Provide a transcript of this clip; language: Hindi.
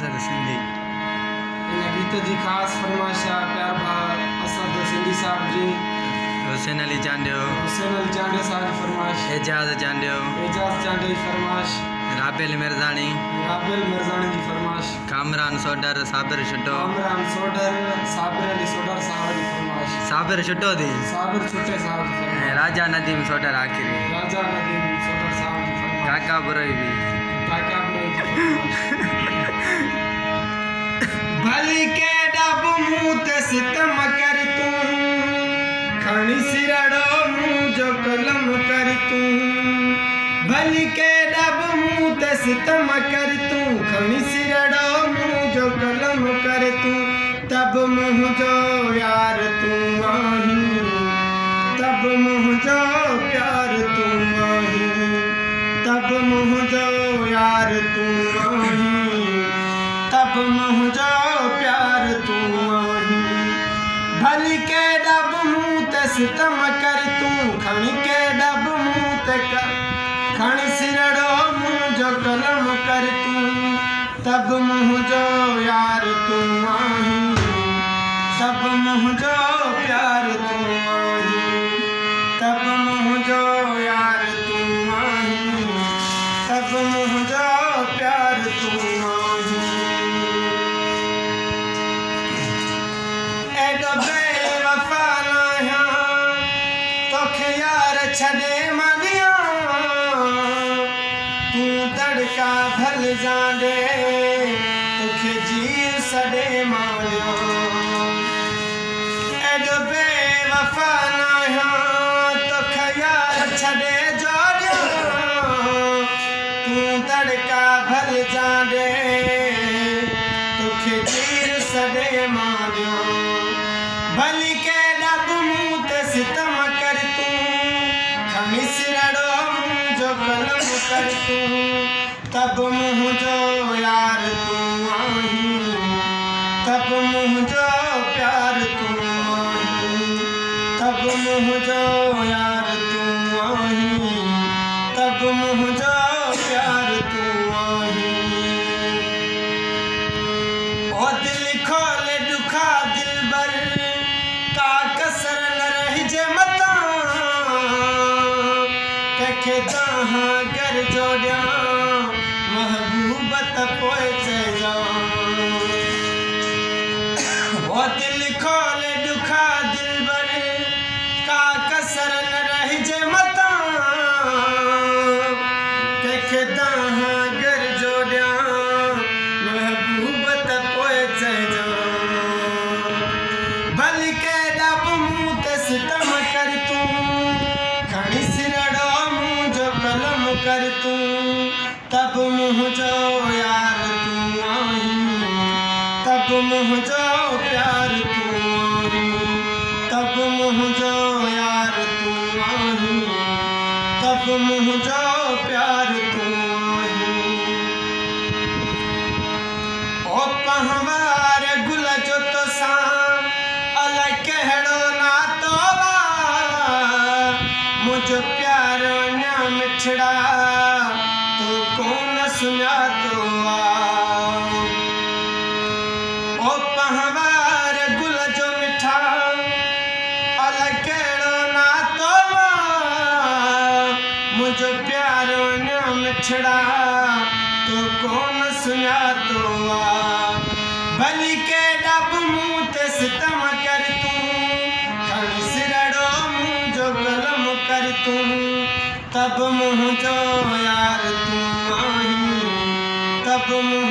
असद सिंधी। इन गीत जी ख़ास फरमाइश आहे प्यार भाउ असद सिंधी साहब जी, हुसैन अली चांडियो, हुसैन अली चांडियो साहब जी फरमाइश, एजाज चांडियो, एजाज चांडियो जी फरमाइश, राबेल मिर्जानी, राबेल मिर्जानी जी फरमाइश, कामरान सोडर साबिर छुट्टो, कामरान सोडर साबिर अली सोडर साहब जी फरमाइश, साबिर छुट्टो दी, साबिर छुट्टे साहब जी फरमाइश, राजा नदीम सोडर आखिरी, राजा नदीम सोडर साहब जी फरमाइश, काका बुरोई भी, काका बुरोई जी फरमाइश। भली के डब मुँह ते सितम कर तू, खणी सिरड़ो मुँह जो कलम कर तू। भली के डब मुँह ते सितम कर तू, खणी सिरड़ो मुँह जो कलम कर तू। तब मुँह जो यार तू आही, तब मुँह जो प्यार तू आही, तब मुँह जो यार तू आही, तब मुँह जो प्यार तू आही। भली के डब मुँह ते सितम कर तू, खणी के डब मुँह ते खणी सिरड़ो मुँह जो कलम कर तू। तब मुँह जो यार तू आही, तब मुँह जो प्यार तू आही, तब मुँह जो यार तू आही, तब मुँह जो प्यार तू आही। एडो बेवफा नाहिया तोखे यार छॾे मनिया, तू दड़का भल जांदे तोखे जीव सॾे मानिया। एडो बेवफा नाहिया तोखे यार छॾे जोड़िया, तू दड़का भल जांदे तोखे जीव सॾे मानिया। भली के डब मुँह ते सितम कर तू, खणी सिरड़ो मुँह जो कलम कर तू। तब मुँह जो यार तू आही, तब मुँह जो प्यार तू आही, तब मुँह जो यार तू आही, तब मुँह जो प्यार तू आही। ओ दिल खोले दुखा दिलबर, का कसर न रहिजे मता, कंहिंखे तव्हां घर जोड़िया महबूबत पोइ चइजां। ओ दिल खोले दुखा दिलबर, का कसर न रहिजे मता, कंहिंखे तव्हां घर जोड़िया महबूबत पोइ चइजां। भली के डब मुँह ते सितम कर तू, खणी सिरड़ो मुँह जो कलम कर तू। तब मुँह जो यार तू आही, तब मुँह जो प्यार तू आही, तब मुँह जो यार तू आही, तब मुँह जो प्यार तू आही। ओ पहवार गुल जो तो सां अलाए कहिड़ो नातो वा, मुंहिंजो प्यारो अञा मिठड़ा तूं कोन सुञातो आ। ओ पहवार गुल जो मिठा अलाए कहिड़ो नातो वा, मुंहिंजो प्यारो अञा मिठड़ा तूं कोन सुञातो आ। भली के डब मुँह ते सितम कर तू, खणी सिरड़ो मुँह जो कलम कर तू। तब मुँह जो यार तू आही, तब मुँह